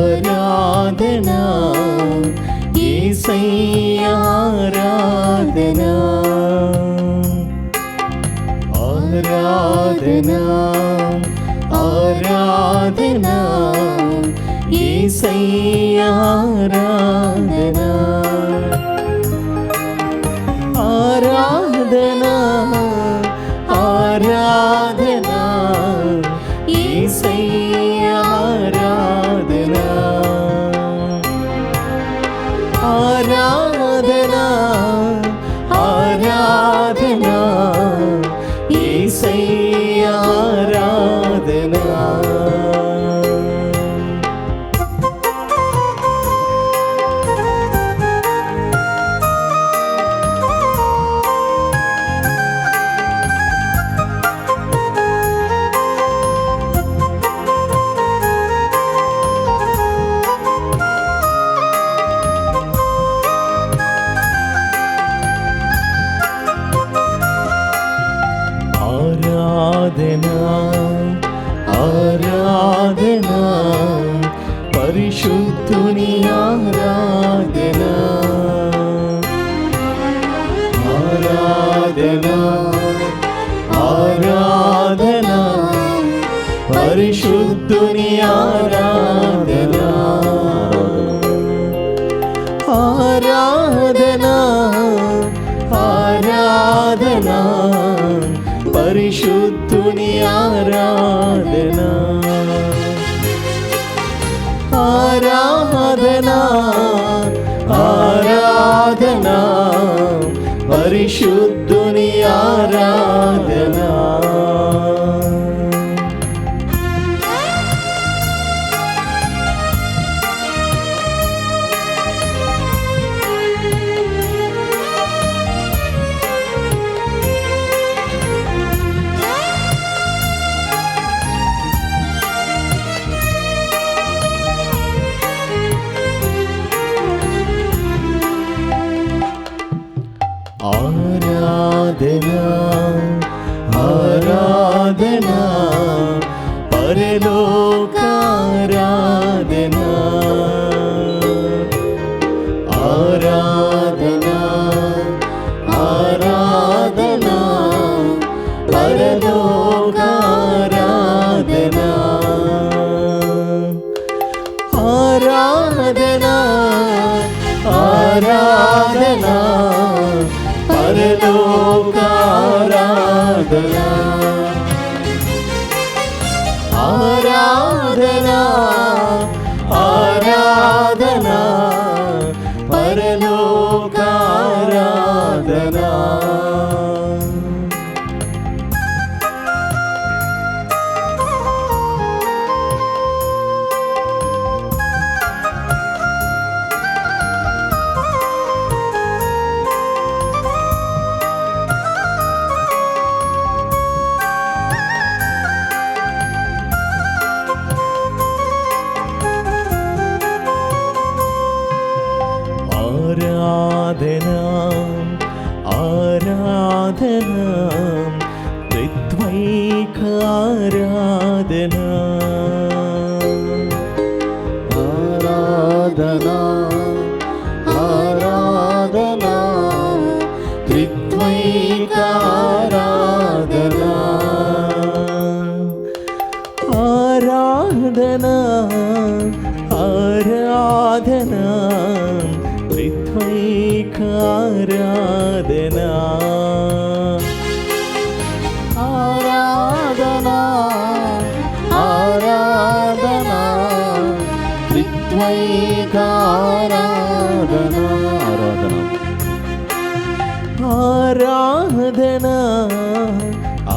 ఆరాధనా యేసయ్యా ఆరాధనా ఆరాధనా ఆరాధనా యేసయ్యా ఆరాధనా ఆరాధనా ఆరాధనా యేసయ్యా ఆరాధనా ఆరాధనా ఆరాధనా యేసయ్యా ఆరాధనా ఆరాధనా పరిశుద్ధుని ఆరాధనా ఆరాధనా ఆరాధనా పరిశుద్ధుని ఆరాధనా ఆరాధనా ఆరాధనా పరిశుద్ధుని ఆరాధనా ఆరాధనా ఆరాధనా పరిశుద్ధుని ఆరాధనా ఆరాధనా ఆరాధనా పరలోకారాధనా ఆరాధనా ఆరాధనా పరలోకారాధనా ఆరాధనా ఆరాధనా పరలోకారాధనా ఆరాధనా ఆరాధనా పరలోకారాధనా ఆరాధనా ఆరాధనా త్రిత్వైక ఆరాధనా ఆరాధనా ఆరాధనా త్రిత్వైక ఆరాధనా ఆరాధనా ఆరాధనా త్రిత్వైకారాధనా ఆరాధనా ఆరాధనా త్రిత్వైకారాధనా ఆరాధనా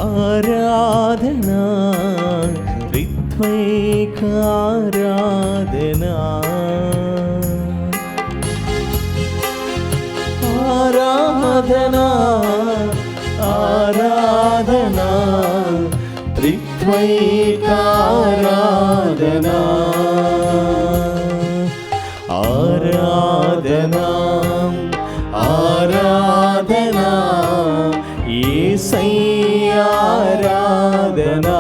ఆరాధనా త్రిత్వైకారాధనా ఆరాధనా ఆరాధనా త్రిత్వైకారాధనా ఆరాధనా ఆరాధనా యేసయ్యా ఆరాధనా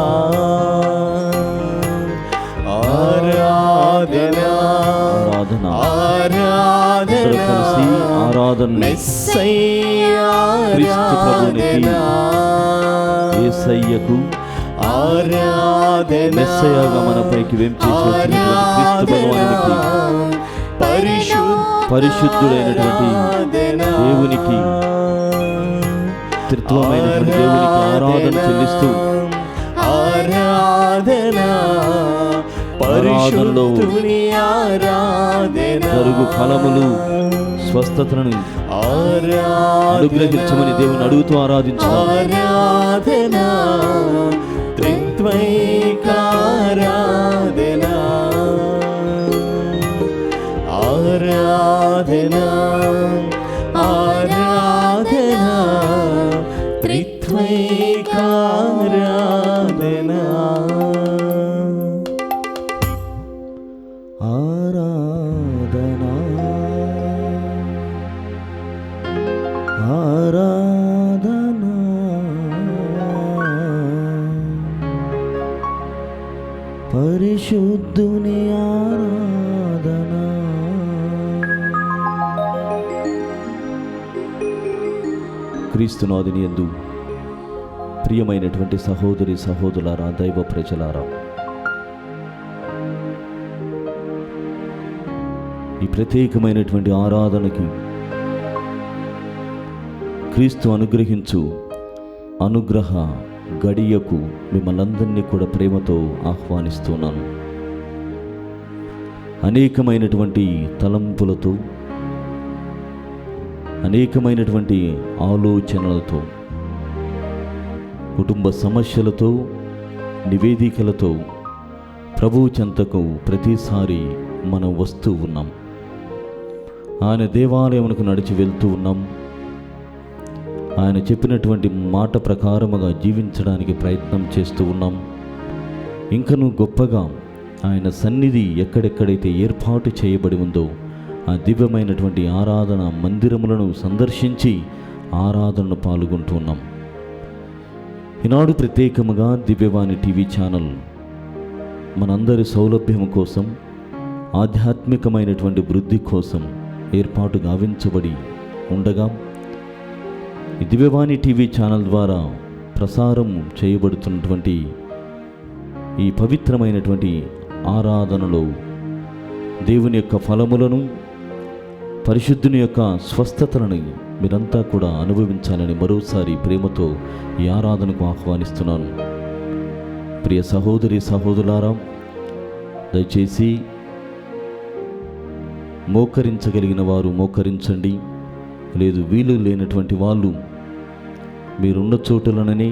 కలిసి ఆరాధన క్రీస్తు ప్రభునికి యేసయ్యకు మెస్సయ్యగా మనపైకి వేంచేసి వచ్చినటువంటి క్రీస్తు భగవానునికి పరిశుద్ధుడైనటువంటి దేవునికి త్రిత్వమైనటువంటి దేవునికి ఆరాధన చెల్లిస్తూ ఆరాధనలో జరుగు ఫలములు స్వస్థతలను అనుగ్రహించమని దేవుని అడుగుతూ ఆరాధించాలి. పరిశుద్ధుని ఆరాధన. క్రీస్తునాథుని యందు ప్రియమైనటువంటి సహోదరి సహోదరులారా, దైవ ప్రజలారా, ఈ ప్రత్యేకమైనటువంటి ఆరాధనకి క్రీస్తు అనుగ్రహించు అనుగ్రహ గడియకు మిమ్మల్ందరినీ కూడా ప్రేమతో ఆహ్వానిస్తున్నాను. అనేకమైనటువంటి తలంపులతో, అనేకమైనటువంటి ఆలోచనలతో, కుటుంబ సమస్యలతో, నివేదికలతో ప్రభువు చెంతకు ప్రతిసారి మనం వస్తూ ఉన్నాం. ఆయన దేవాలయమునకు నడిచి వెళ్తూ ఉన్నాం. ఆయన చెప్పినటువంటి మాట ప్రకారముగా జీవించడానికి ప్రయత్నం చేస్తూ ఉన్నాం. ఇంకనూ గొప్పగా ఆయన సన్నిధి ఎక్కడెక్కడైతే ఏర్పాటు చేయబడి ఉందో ఆ దివ్యమైనటువంటి ఆరాధన మందిరములను సందర్శించి ఆరాధనను పాల్గొంటూ ఉన్నాం. ఈనాడు ప్రత్యేకముగా దివ్యవాణి టీవీ ఛానల్ మనందరి సౌలభ్యం కోసం, ఆధ్యాత్మికమైనటువంటి వృద్ధి కోసం ఏర్పాటు గావించబడి ఉండగా, ఈ దివ్యవాణి టీవీ ఛానల్ ద్వారా ప్రసారం చేయబడుతున్నటువంటి ఈ పవిత్రమైనటువంటి ఆరాధనలో దేవుని యొక్క ఫలములను, పరిశుద్ధుని యొక్క స్వస్థతలను మీరంతా కూడా అనుభవించాలని మరోసారి ప్రేమతో ఈ ఆరాధనకు ఆహ్వానిస్తున్నాను. ప్రియ సహోదరి సహోదరులారా, దయచేసి మోకరించగలిగిన వారు మోకరించండి. లేదు, వీలు లేనటువంటి వాళ్ళు మీరున్న చోటులననే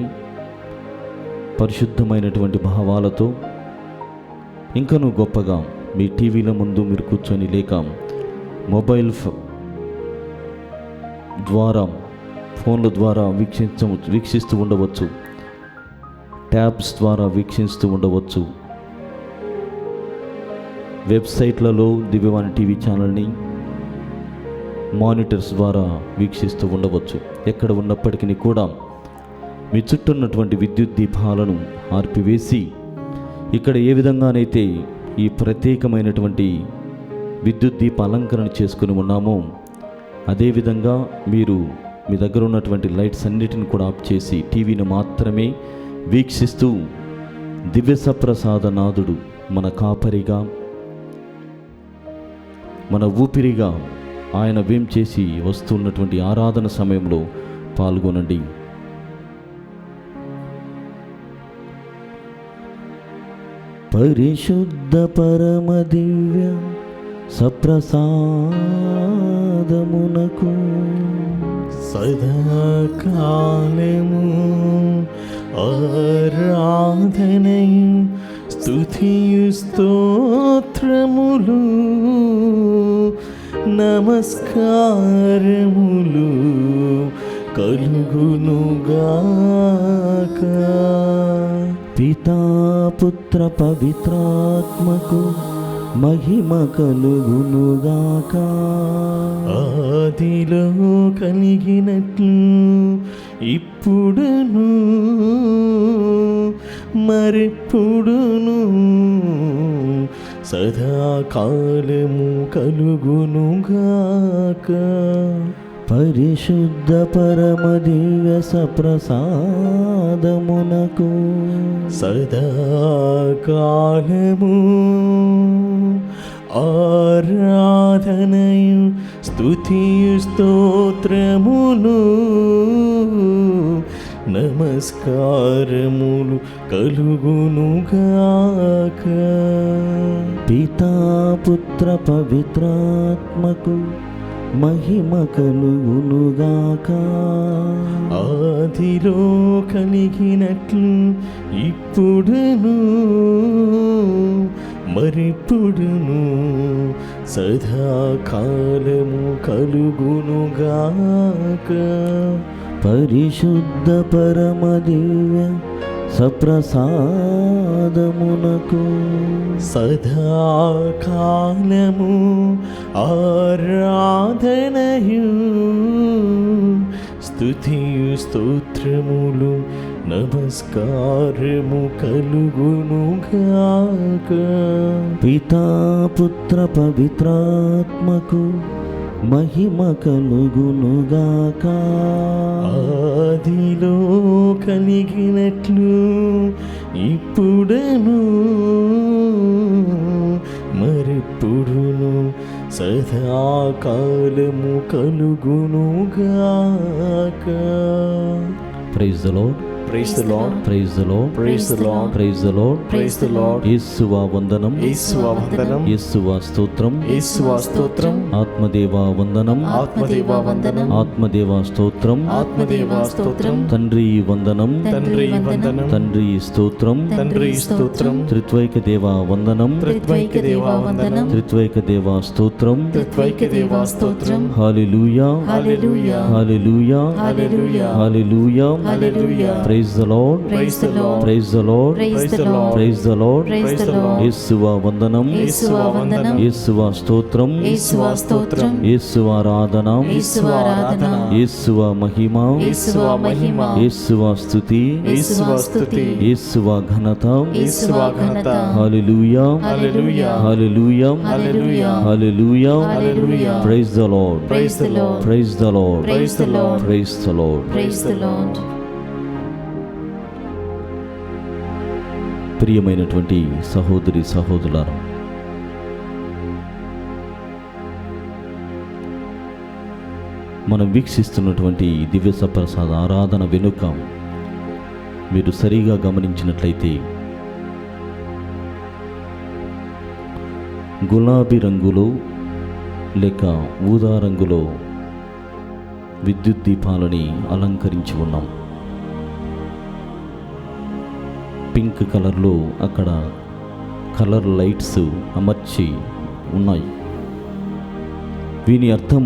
పరిశుద్ధమైనటువంటి భావాలతో, ఇంకనూ గొప్పగా మీ టీవీల ముందు మీరు కూర్చొని, లేక మొబైల్ ద్వారా, ఫోన్ల ద్వారా వీక్షిస్తూ ఉండవచ్చు, ట్యాబ్స్ ద్వారా వీక్షిస్తూ ఉండవచ్చు, వెబ్సైట్లలో దివ్యవాణి టీవీ ఛానల్ని మానిటర్స్ ద్వారా వీక్షిస్తూ ఉండవచ్చు. ఎక్కడ ఉన్నప్పటికీ కూడా మీ చుట్టూ ఉన్నటువంటి విద్యుత్ దీపాలను ఆర్పివేసి, ఇక్కడ ఏ విధంగానైతే ఈ ప్రత్యేకమైనటువంటి విద్యుత్ దీప అలంకరణ చేసుకుని ఉన్నామో, అదేవిధంగా మీరు మీ దగ్గర ఉన్నటువంటి లైట్స్ అన్నిటిని కూడా ఆఫ్ చేసి టీవీని మాత్రమే వీక్షిస్తూ దివ్య సప్రసాద నాథుడు మన కాపరిగా, మన ఊపిరిగా ఆయన వేం చేసి వస్తున్నటువంటి ఆరాధన సమయంలో పాల్గొనండి. పరిశుద్ధ పరమ దివ్య సప్రసాదమునకు సదాకాలము ఆరాధనయు స్తుతియు స్తోత్రములు నమస్కారములు కలుగునుగాక. పితా పుత్ర పవిత్రాత్మకు మహిమ కలుగునుగాక. ఆదిలో కలిగినట్లు ఇప్పుడును మరెప్పుడును సదాకాలము కలుగునుగాక. పరిశుద్ధ పరమ దివ్య సప్రసాదమునకు సదాకాలము ఆరాధనయు స్తుతియు స్తోత్రములు నమస్కారములు కలుగునుగాక. పితా పుత్ర పవిత్రాత్మకు మహిమ కలుగునుగాక. ఆదిలో కలిగినట్లు ఇప్పుడును మరిప్పుడును సదాకాలము కలుగునుగాక. పరిశుద్ధ పరమ దివ్య సప్రసాదమునకు సదాకాలము ఆరాధనయు స్తుతియు స్తోత్రములు నమస్కారము కలుగునుగాక. పితా పుత్ర పవిత్రాత్మకు మహిమ కలుగునుగాక. ఆదిలో కలిగినట్లు ఇప్పుడును మరిప్పుడును సదాకాలము కలుగునుగాక. Praise the Lord. Praise the Lord. Praise the Lord. Praise the Lord. Praise the Lord. Praise the Lord. యేసువా వందనం. యేసువా వందనం. యేసువా స్తోత్రం. యేసువా స్తోత్రం. ఆత్మదేవా వందనం. ఆత్మదేవా వందనం. ఆత్మదేవా స్తోత్రం. ఆత్మదేవా స్తోత్రం. తండ్రి వందనం. తండ్రి వందనం. తండ్రి స్తోత్రం. తండ్రి స్తోత్రం. త్రిత్వైక దేవా వందనం. త్రిత్వైక దేవా వందనం. త్రిత్వైక దేవా స్తోత్రం. త్రిత్వైక దేవా స్తోత్రం. హల్లెలూయా. హల్లెలూయా. హల్లెలూయా. హల్లెలూయా. హల్లెలూయా. హల్లెలూయా. Praise the Lord. Praise the Lord. Praise the Lord. Praise the Lord. Praise the Lord. Praise the Lord. యేసువా వందనం. యేసువా వందనం. యేసువా స్తోత్రం. యేసువా స్తోత్రం. యేసువా ఆరాధన. యేసువా ఆరాధన. యేసువా మహిమ. యేసువా మహిమ. యేసువా స్తుతి. యేసువా స్తుతి. యేసువా ఘనత. యేసువా ఘనత. హల్లెలూయా. హల్లెలూయా. హల్లెలూయా. హల్లెలూయా. హల్లెలూయా. హల్లెలూయా. Praise the Lord. Praise the Lord. Praise the Lord. Praise the Lord. Praise the Lord. Praise the Lord. ప్రియమైనటువంటి సహోదరి సహోదరులారా, మనం వీక్షిస్తున్నటువంటి దివ్య సప్రసాద ఆరాధన వెనుక మీరు సరిగా గమనించినట్లయితే గులాబీ రంగులో లేక ఊదా రంగులో విద్యుత్ దీపాలని అలంకరించి ఉన్నాం. పింక్ కలర్లో అక్కడ కలర్ లైట్స్ అమర్చి ఉన్నాయి. వీని అర్థం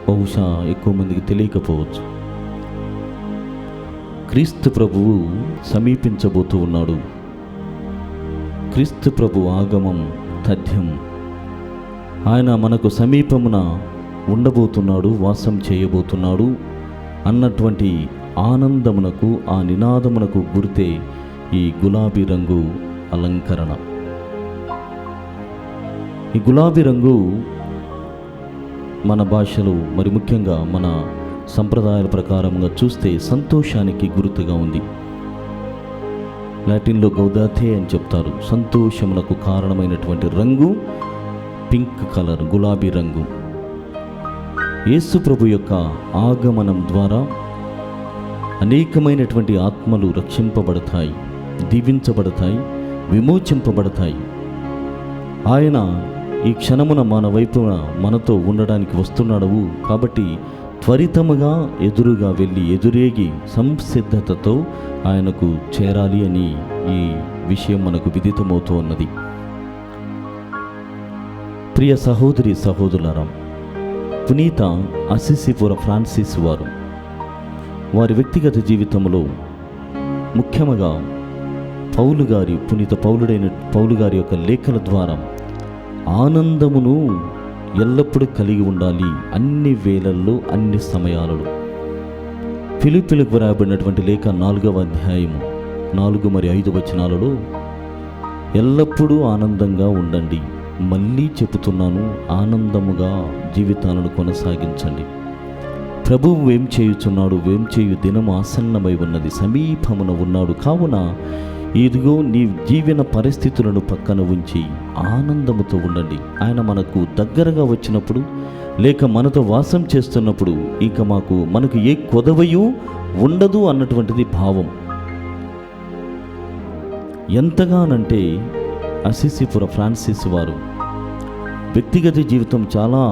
బహుశా ఎక్కువ మందికి తెలియకపోవచ్చు. క్రీస్తు ప్రభువు సమీపించబోతూ ఉన్నాడు. క్రీస్తు ప్రభు ఆగమం తథ్యం. ఆయన మనకు సమీపమున ఉండబోతున్నాడు, వాసం చేయబోతున్నాడు అన్నటువంటి ఆనందమునకు, ఆ నినాదమునకు గుర్తే ఈ గులాబీ రంగు అలంకరణ. ఈ గులాబీ రంగు మన భాషలో, మరి ముఖ్యంగా మన సంప్రదాయాల ప్రకారంగా చూస్తే సంతోషానికి గుర్తుగా ఉంది. లాటిన్లో గౌదాతే అని చెప్తారు. సంతోషమునకు కారణమైనటువంటి రంగు పింక్ కలర్, గులాబీ రంగు. యేసు ప్రభు యొక్క ఆగమనం ద్వారా అనేకమైనటువంటి ఆత్మలు రక్షింపబడతాయి, దీవించబడతాయి, విమోచింపబడతాయి. ఆయన ఈ క్షణమున మన వైపున మనతో ఉండడానికి వస్తున్నాడు. కాబట్టి త్వరితముగా ఎదురుగా వెళ్ళి ఎదురేగి సంసిద్ధతతో ఆయనకు చేరాలి అని ఈ విషయం మనకు విదితమవుతూ ఉన్నది. ప్రియ సహోదరి సహోదరులారా, పునీత అసిసిపుర ఫ్రాన్సిస్ వారు వారి వ్యక్తిగత జీవితంలో ముఖ్యంగా పునీత పౌలు గారి యొక్క లేఖల ద్వారా ఆనందమును ఎల్లప్పుడూ కలిగి ఉండాలి, అన్ని వేళల్లో, అన్ని సమయాలలో. ఫిలిప్పీలకు వ్రాయబడినటువంటి లేఖ 4వ అధ్యాయము 4 మరియు 5 వచనాలలో ఎల్లప్పుడూ ఆనందంగా ఉండండి. మళ్ళీ చెబుతున్నాను, ఆనందముగా జీవితాలను కొనసాగించండి. ప్రభువు ఏం చేయుచున్నాడు? ఏం చేయు దినం ఆసన్నమై ఉన్నది, సమీపమున ఉన్నాడు. కావున ఇదిగో నీ జీవన పరిస్థితులను పక్కన ఉంచి ఆనందముతో ఉండండి. ఆయన మనకు దగ్గరగా వచ్చినప్పుడు, లేక మనతో వాసం చేస్తున్నప్పుడు ఇక మనకు ఏ కొదవయు ఉండదు అన్నటువంటిది భావం. ఎంతగానంటే అసిసిపుర ఫ్రాన్సిస్ వారు వ్యక్తిగత జీవితం చాలా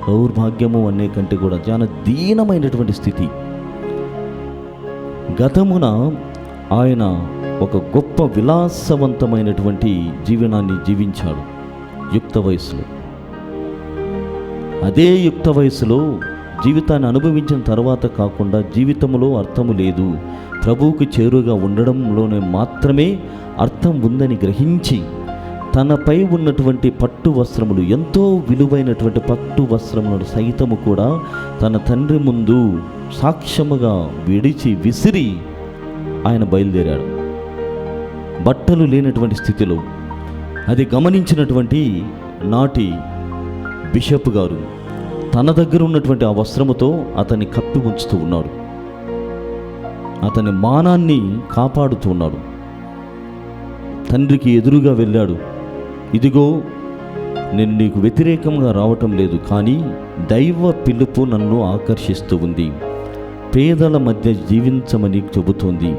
దౌర్భాగ్యము అనే కంటే కూడా చాలా దీనమైనటువంటి స్థితి. గతమున ఆయన ఒక గొప్ప విలాసవంతమైనటువంటి జీవనాన్ని జీవించాడు యుక్త వయసులో. అదే యుక్త వయసులో జీవితాన్ని అనుభవించిన తర్వాత కాకుండా జీవితంలో అర్థము లేదు, ప్రభువుకు చేరుగా ఉండడంలోనే మాత్రమే అర్థం ఉందని గ్రహించి తనపై ఉన్నటువంటి పట్టు వస్త్రములు, ఎంతో విలువైనటువంటి పట్టు వస్త్రములను సైతము కూడా తన తండ్రి ముందు సాక్ష్యముగా విసిరి ఆయన బయలుదేరాడు. బట్టలు లేనటువంటి స్థితిలో అది గమనించినటువంటి నాటి బిషప్ గారు తన దగ్గర ఉన్నటువంటి ఆ వస్త్రముతో అతన్ని కప్పి ఉంచుతూ ఉన్నాడు. అతని మానాన్ని కాపాడుతూ ఉన్నాడు. తండ్రికి ఎదురుగా వెళ్ళాడు. ఇదిగో, నేను నీకు వ్యతిరేకంగా రావటం లేదు, కానీ దైవ పిలుపు నన్ను ఆకర్షిస్తూ ఉంది. పేదల మధ్య జీవించమని చెబుతోంది.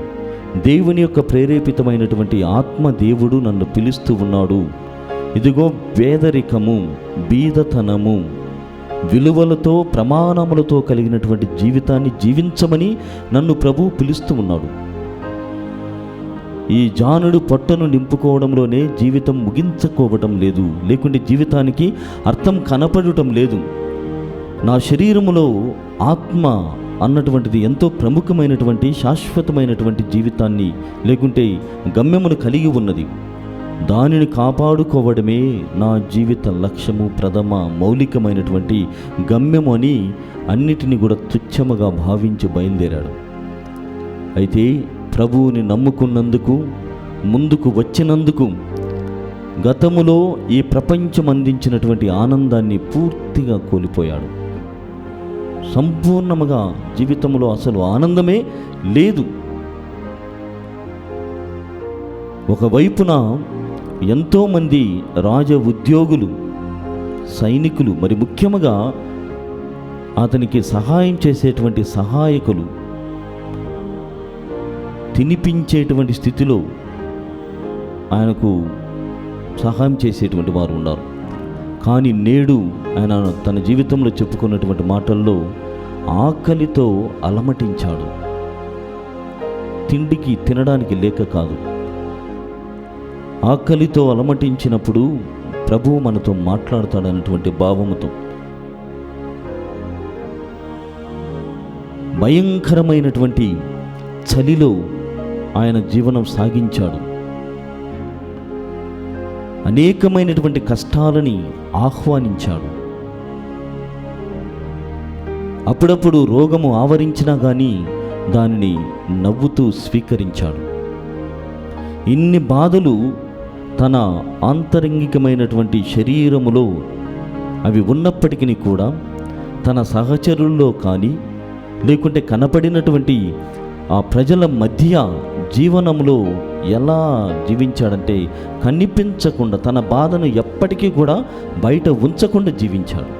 దేవుని యొక్క ప్రేరేపితమైనటువంటి ఆత్మ దేవుడు నన్ను పిలుస్తూ ఉన్నాడు. ఇదిగో, పేదరికము, బీదతనము, విలువలతో ప్రమాణములతో కలిగినటువంటి జీవితాన్ని జీవించమని నన్ను ప్రభువు పిలుస్తూ ఉన్నాడు. ఈ జానుడు పొట్టను నింపుకోవడంలోనే జీవితం ముగించుకోవటం లేదు, లేకుంటే జీవితానికి అర్థం కనపడటం లేదు. నా శరీరములో ఆత్మ అన్నటువంటిది ఎంతో ప్రముఖమైనటువంటి శాశ్వతమైనటువంటి జీవితాన్ని లేకుంటే గమ్యమును కలిగి ఉన్నది. దానిని కాపాడుకోవడమే నా జీవిత లక్ష్యము, ప్రథమ మౌలికమైనటువంటి గమ్యము అని అన్నిటినీ కూడా తుచ్చముగా భావించి బయలుదేరాడు. అయితే ప్రభువుని నమ్ముకున్నందుకు, ముందుకు వచ్చినందుకు గతములో ఈ ప్రపంచం అందించినటువంటి ఆనందాన్ని పూర్తిగా కోల్పోయాడు. సంపూర్ణముగా జీవితంలో అసలు ఆనందమే లేదు. ఒకవైపున ఎంతోమంది రాజ ఉద్యోగులు, సైనికులు, మరి ముఖ్యంగా అతనికి సహాయం చేసేటువంటి సహాయకులు, తినిపించేటువంటి స్థితిలో ఆయనకు సహాయం చేసేటువంటి వారు ఉన్నారు. కానీ నేడు ఆయన తన జీవితంలో చెప్పుకున్నటువంటి మాటల్లో ఆకలితో అలమటించాడు. తిండికి తినడానికి లేక కాదు, ఆకలితో అలమటించినప్పుడు ప్రభువు మనతో మాట్లాడతాడన్నటువంటి భావముతో భయంకరమైనటువంటి చలిలో ఆయన జీవనం సాగించాడు. అనేకమైనటువంటి కష్టాలని ఆహ్వానించాడు. అప్పుడప్పుడు రోగము ఆవరించినా కానీ దానిని నవ్వుతూ స్వీకరించాడు. ఇన్ని బాధలు తన ఆంతరంగికమైనటువంటి శరీరములో అవి ఉన్నప్పటికీ కూడా తన సహచరుల్లో కానీ లేకుంటే కనపడినటువంటి ఆ ప్రజల మధ్య జీవనంలో ఎలా జీవించాడంటే కనిపించకుండా, తన బాధను ఎప్పటికీ కూడా బయట ఉంచకుండా జీవించాడు.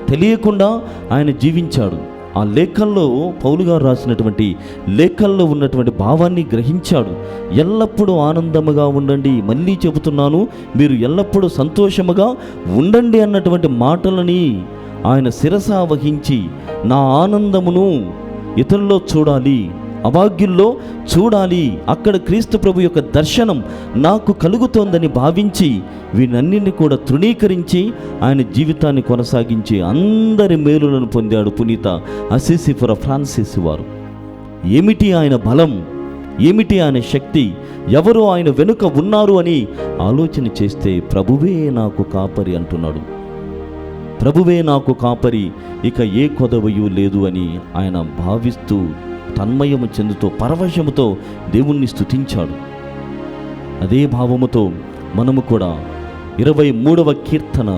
తెలియకుండా ఆయన జీవించాడు. ఆ లేఖల్లో పౌలు గారు రాసినటువంటి లేఖల్లో ఉన్నటువంటి భావాన్ని గ్రహించాడు. ఎల్లప్పుడూ ఆనందముగా ఉండండి, మళ్ళీ చెబుతున్నాను, మీరు ఎల్లప్పుడూ సంతోషముగా ఉండండి అన్నటువంటి మాటలని ఆయన శిరస వహించి, నా ఆనందమును ఇతరుల్లో చూడాలి, అభాగ్యుల్లో చూడాలి, అక్కడ క్రీస్తు ప్రభు యొక్క దర్శనం నాకు కలుగుతోందని భావించి వీనన్నింటినీ కూడా తృణీకరించి ఆయన జీవితాన్ని కొనసాగించి అందరి మేలులను పొందాడు పునీత అసిసిపుర ఫ్రాన్సిస్ వారు. ఏమిటి ఆయన బలం, ఏమిటి ఆయన శక్తి, ఎవరు ఆయన వెనుక ఉన్నారు అని ఆలోచన చేస్తే ప్రభువే నాకు కాపరి అంటున్నాడు. ప్రభువే నాకు కాపరి, ఇక ఏ కొదవయు లేదు అని ఆయన భావిస్తూ తన్మయము చెందుతూ పరవశముతో దేవుణ్ణి స్తుతించాడు. అదే భావముతో మనము కూడా 23వ కీర్తన,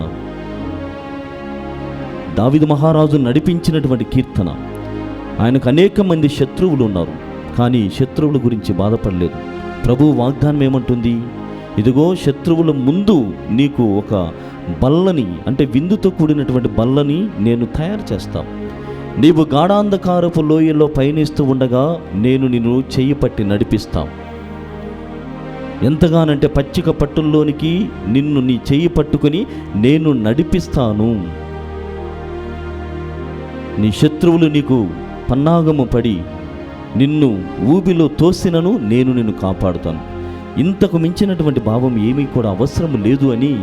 దావీదు మహారాజు నడిపించినటువంటి కీర్తన. ఆయనకు అనేక మంది శత్రువులు ఉన్నారు, కానీ శత్రువుల గురించి బాధపడలేదు. ప్రభు వాగ్దానం ఏమంటుంది? ఇదిగో శత్రువుల ముందు నీకు ఒక బల్లని, అంటే విందుతో కూడినటువంటి బల్లని నేను తయారు చేస్తాను. నీవు గాఢాంధకారపు లోయలో పయనిస్తూ ఉండగా నేను నిన్ను చెయ్యి పట్టి నడిపిస్తాను. ఎంతగానంటే పచ్చిక పట్టుల్లోనికి నిన్ను నీ చెయ్యి పట్టుకొని నేను నడిపిస్తాను. నీ శత్రువులు నీకు పన్నాగము పడి నిన్ను ఊబిలో తోసినను నేను నిన్ను కాపాడుతాను. ఇంతకు మించినటువంటి భావం ఏమీ కూడా అవసరం లేదు అని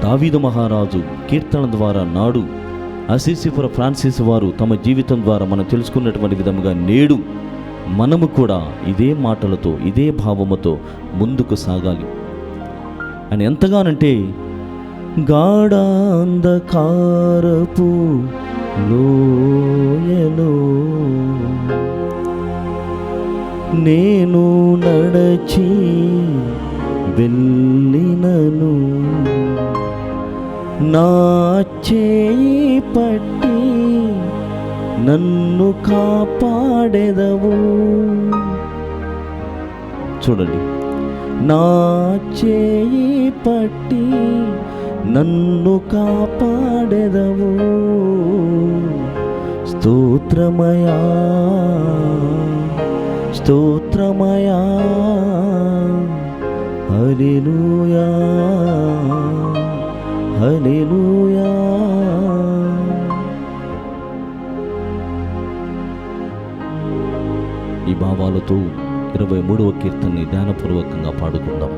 దావీదు మహారాజు కీర్తన ద్వారా నాడు అసిసిపుర ఫ్రాన్సిస్ వారు తమ జీవితం ద్వారా మనం తెలుసుకున్నటువంటి విధముగా నేడు మనము కూడా ఇదే మాటలతో, ఇదే భావముతో ముందుకు సాగాలి. అని ఎంతగానంటే, గాఢాంధకారపు లోయలో నేను నడచి వెళ్ళినను, నా చేయి పట్టి నన్ను కాపాడెదవు. చూడండి, నా చేయి పట్టి నన్ను కాపాడెదవు. స్తోత్రమయా స్తోత్రమయా, హల్లెలూయా హల్లెలూయా. ఈ భావాలతో 23వ కీర్తనని ధ్యానపూర్వకంగా పాడుకుందాం.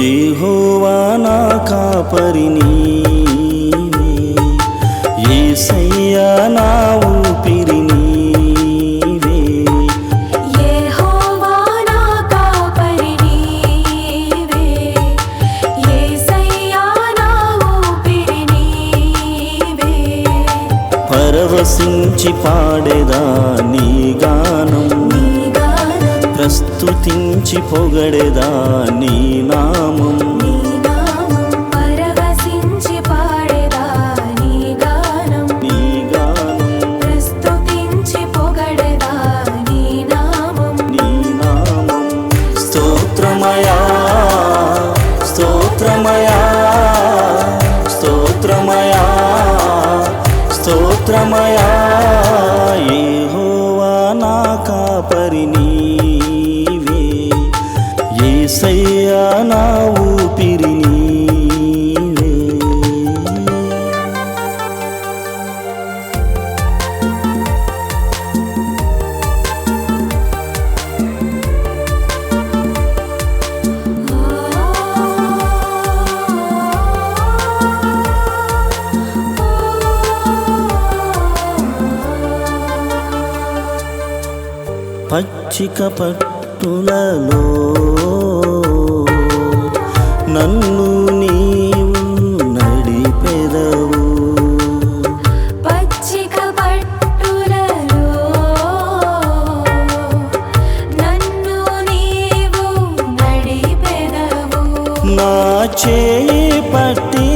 యెహోవా నా కాపరి నీవే, యేసయ్యా నా ఊపిరి నీవే. యెహోవా నా కాపరి నీవే, యేసయ్యా నా ఊపిరి నీవే. పరవశించి పాడేదా నీ గానం, ప్రస్తుతించి పొగడేదా నీ నామం. పరవశించి పాడేదా నీ గానం, ప్రస్తుతించి పొగడేదా నీ నామం. స్తోత్రమయా స్తోత్రమయా స్తోత్రమయా స్తోత్రమయా, యెహోవా నా కాపరి నీవే, యేసయ్యా నా ఊపిరి నీవే. పచ్చిక పట్టులలో నన్ను నీవు నడిపెదవు. పచ్చిక పట్టులలో నన్ను నీవు నడిపెదవు. నా చేయి పట్టి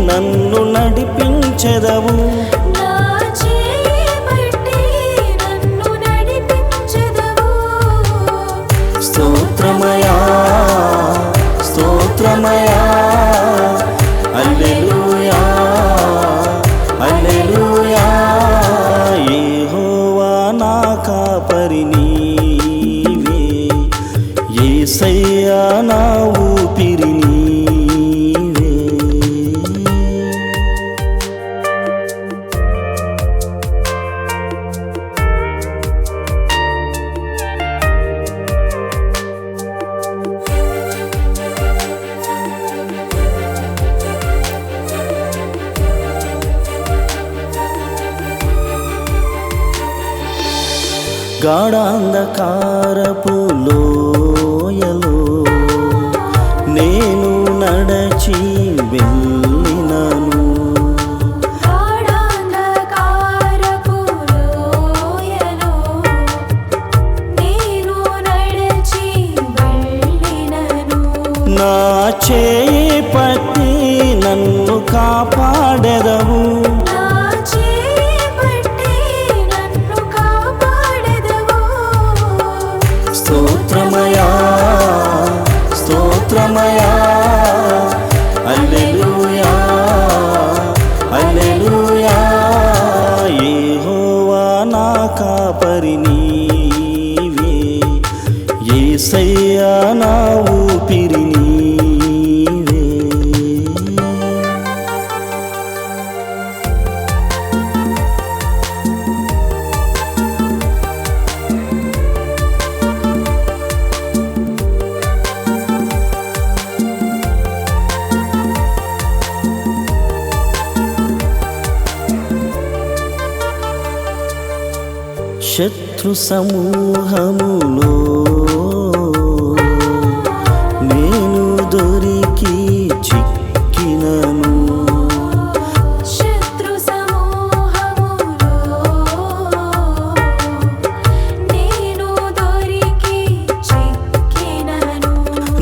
నన్ను నడిపించెదవు. నా చేయి పట్టి నన్ను నడిపించెదవు. స్తోత్రమయా స్తోత్రమయా, హల్లెలూయా హల్లెలూయా, యెహోవా నా కాపరి నీవే, యేసయ్యా నా ఊపిరి నీవే. గాఢాంధకారపు లోయలో నేను నడచి వెళ్ళినను, గాఢాంధకారపు లోయలో నేను నడచి వెళ్ళినను. నా చేయి పట్టి నన్ను కాపాడెదవు, నా చేయి పట్టి నన్ను కాపాడెదవు. స్తోత్రమయా స్తోత్రమయా, హల్లెలూయా హల్లెలూయా. యెహోవా నా కాపరి నీవే, యేసయ్యా నా ఊపిరి నీవే. శత్రు సమూహములో నేను దొరికి చిక్కినను, శత్రు సమూహములో నేను దొరికి చిక్కినను.